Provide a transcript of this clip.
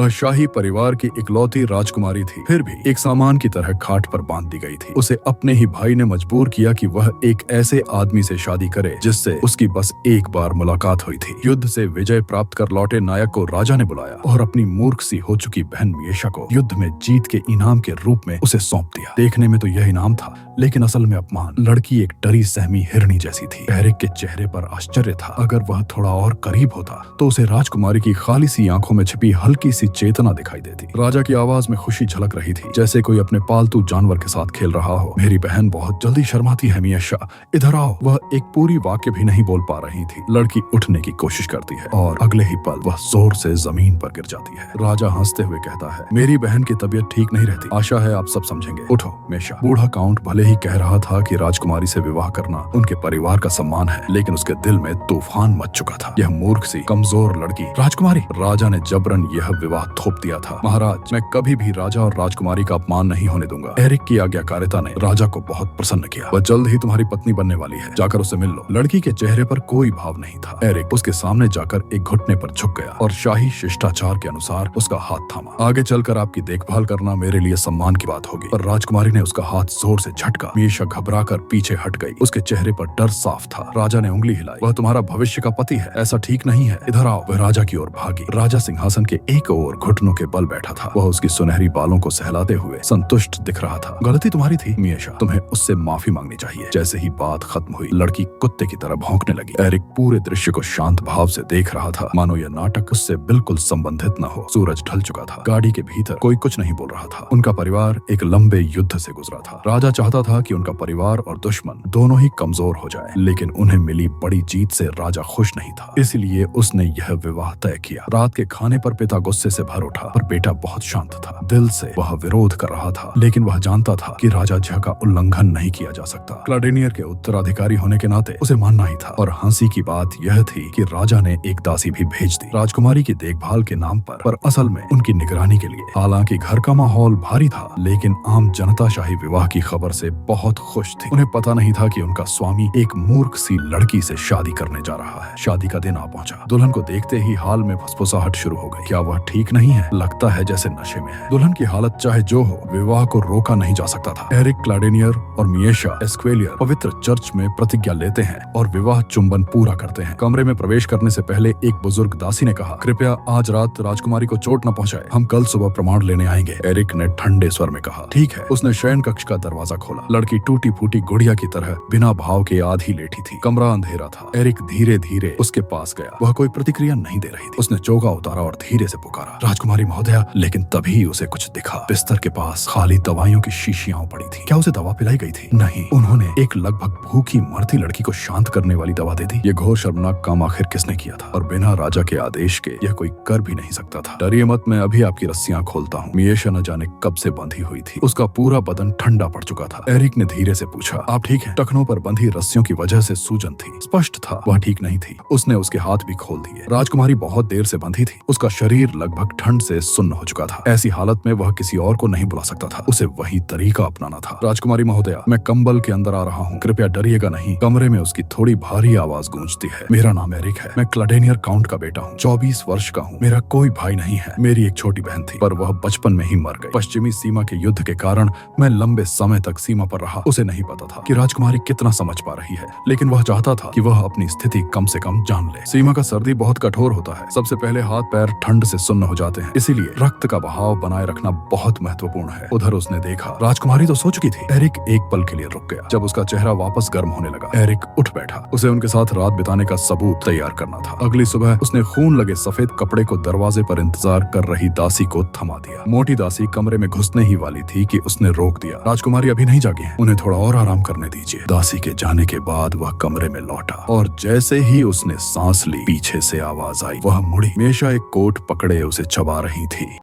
वह शाही परिवार की इकलौती राजकुमारी थी, फिर भी एक सामान की तरह खाट पर बांध दी गई थी। उसे अपने ही भाई ने मजबूर किया कि वह एक ऐसे आदमी से शादी करे जिससे उसकी बस एक बार मुलाकात हुई थी। युद्ध से विजय प्राप्त कर लौटे नायक को राजा ने बुलाया और अपनी मूर्ख सी हो चुकी बहन मियेशा को युद्ध में जीत के इनाम के रूप में उसे सौंप दिया। देखने में तो यह इनाम था, लेकिन असल में अपमान। लड़की एक डरी सहमी हिरणी जैसी थी। एरिक के चेहरे पर आश्चर्य था। अगर वह थोड़ा और करीब होता तो उसे राजकुमारी की खाली सी आंखों में छिपी हल्की सी चेतना दिखाई देती। राजा की आवाज में खुशी झलक रही थी, जैसे कोई अपने पालतू जानवर के साथ खेल रहा हो। मेरी बहन बहुत जल्दी शर्माती है मियेशा, इधर आओ। वह एक पूरी वाक्य भी नहीं बोल पा रही थी। लड़की उठने की कोशिश करती है और अगले ही पल वह जोर से जमीन पर गिर जाती है। राजा हंसते हुए कहता है, मेरी बहन की तबीयत ठीक नहीं रहती, आशा है आप सब समझेंगे। उठो मियेशा। बूढ़ा काउंट भले ही कह रहा था कि राजकुमारी से विवाह करना उनके परिवार का सम्मान है, लेकिन उसके दिल में तूफान मच चुका था। यह मूर्ख सी कमजोर लड़की राजकुमारी। राजा ने जबरन यह विवाह थोप दिया था। महाराज, मैं कभी भी राजा और राजकुमारी का अपमान नहीं होने दूंगा। एरिक की आज्ञाकारिता ने राजा को बहुत प्रसन्न किया। वह जल्द ही तुम्हारी पत्नी बनने वाली है, जाकर उससे मिल लो। लड़की के चेहरे पर कोई भाव नहीं था। एरिक उसके सामने जाकर एक घुटने पर झुक गया और शाही शिष्टाचार के अनुसार उसका हाथ थामा। आगे चलकर आपकी देखभाल करना मेरे लिए सम्मान की बात होगी। पर राजकुमारी ने उसका हाथ जोर से झटका। मियेशा घबराकर पीछे हट गई। उसके चेहरे पर डर साफ था। राजा ने उंगली हिलाई। वह तुम्हारा भविष्य का पति है, ऐसा ठीक नहीं है, इधर आओ। वह राजा की ओर भागी। राजा सिंहासन के एक ओर घुटनों के बल बैठा था। वह उसकी सुनहरी बालों को सहलाते हुए संतुष्ट दिख रहा था। गलती तुम्हारी थी मियेशा, तुम्हें उससे माफी मांगनी चाहिए। जैसे ही बात खत्म हुई, लड़की कुत्ते की तरह भौंकने लगी। एरिक पूरे दृश्य को शांत भाव से देख रहा था, मानो यह नाटक उससे बिल्कुल संबंधित न हो। सूरज ढल चुका था। गाड़ी के भीतर कोई कुछ नहीं बोल रहा था। उनका परिवार एक लंबे युद्ध से गुजरा था। राजा चाहता था कि उनका परिवार और दुश्मन दोनों ही कमजोर हो जाए, लेकिन उन्हें मिली बड़ी जीत से राजा खुश नहीं था। इसलिए उसने यह विवाह तय किया। रात के खाने पर पिता गुस्से से भर उठा, पर बेटा बहुत शांत था। दिल से वह विरोध कर रहा था, लेकिन वह जानता था कि राजा ज्ञा का उल्लंघन नहीं किया जा सकता। क्लाडेनियर के उत्तराधिकारी होने के नाते उसे मानना ही था। और हंसी की बात यह थी कि राजा ने एक दासी भी भेज दी राजकुमारी की देखभाल के नाम पर असल में उनकी निगरानी के लिए। हालांकि घर का माहौल भारी था, लेकिन आम जनता शाही विवाह की खबर से बहुत खुश थी। उन्हें पता नहीं था कि उनका स्वामी एक मूर्ख सी लड़की से शादी करने जा रहा है। शादी का दिन आ पहुंचा। दुल्हन को देखते ही हाल में फुसफुसाहट शुरू हो गई। क्या वह ठीक नहीं है? लगता है जैसे नशे में है। दुल्हन की हालत चाहे जो हो, विवाह को रोका नहीं जा सकता था। एरिक क्लाडेनियर और मियेशा एस्क्वेलियर पवित्र चर्च में प्रतिज्ञा लेते हैं और विवाह चुंबन पूरा करते हैं। कमरे में प्रवेश करने से पहले एक बुजुर्ग दासी ने कहा, कृपया आज रात राजकुमारी को चोट न पहुंचाए, हम कल सुबह प्रमाण लेने आएंगे। एरिक ने ठंडे स्वर में कहा, ठीक है। उसने शयन कक्ष का दरवाजा खोला। लड़की टूटी फूटी गुड़िया की तरह बिना भाव के आधी लेटी थी। कमरा अंधेरा था। एरिक धीरे धीरे उसके पास गया। वह कोई प्रतिक्रिया नहीं दे रही थी। उसने चौका उतारा और धीरे से पुकारा, राजकुमारी महोदया। लेकिन तभी उसे कुछ दिखा। बिस्तर के पास खाली दवाइयों की शीशियां पड़ी थी। क्या उसे दवा पिलाई गई थी? नहीं, उन्होंने एक लगभग भूखी मरती लड़की को शांत करने वाली दवा दे दी। ये घोर शर्मनाक काम आखिर किसने किया था? और बिना राजा के आदेश के यह कोई कर भी नहीं सकता था। डरिए मत, मैं अभी आपकी रस्सियां खोलता हूँ। मियेशा न जाने कब से बंधी हुई थी। उसका पूरा बदन ठंडा पड़ चुका था। एरिक ने धीरे से पूछा, आप ठीक है? टखनों पर बंधी रस्सियों की वजह से सूजन थी। स्पष्ट था वह ठीक नहीं थी। उसने उसके हाथ भी खोल दिए। राजकुमारी बहुत देर से बंधी थी। उसका शरीर लगभग ठंड से सुन्न हो चुका था। ऐसी हालत में वह किसी और को नहीं बुला सकता था। उसे वही तरीका अपनाना था। राजकुमारी महोदया, मैं कंबल के अंदर आ रहा हूँ, कृपया डरिएगा नहीं। कमरे में उसकी थोड़ी भारी आवाज गूंजती है। मेरा नाम एरिक है। मैं क्लाडेनियर काउंट का बेटा हूँ। 24 वर्ष का हूँ। मेरा कोई भाई नहीं है। मेरी एक छोटी बहन थी, पर वह बचपन में ही मर गई। पश्चिमी सीमा के युद्ध के कारण मैं लंबे समय तक सीमा पर रहा। उसे नहीं पता था कि राजकुमारी कितना समझ पा रही है, लेकिन वह चाहता था कि वह अपनी स्थिति कम से कम जान ले। सीमा का सर्दी बहुत कठोर होता है। सबसे पहले हाथ पैर ठंड से सुन्न हो जाते हैं, इसीलिए रक्त का बहाव बनाए रखना बहुत महत्वपूर्ण है। उधर उसने देखा, राजकुमारी तो सो चुकी थी। एरिक एक पल के लिए रुक गया। जब उसका चेहरा वापस गर्म होने लगा, एरिक उठ बैठा। उसे उनके साथ रात बिताने का सबूत तैयार करना था। अगली सुबह उसने खून लगे सफेद कपड़े को दरवाजे पर इंतजार कर रही दासी को थमा दिया। मोटी दासी कमरे में घुसने ही वाली थी कि उसने रोक दिया, राजकुमारी अभी नहीं जागी है, उन्हें थोड़ा और आराम करने दीजिए। दासी के जाने के बाद वह कमरे में लौटा और जैसे ही उसने सांस ली, पीछे से आवाज आई। वह मुड़ी। मियेशा एक कोट पकड़े उसे चबा रही थी।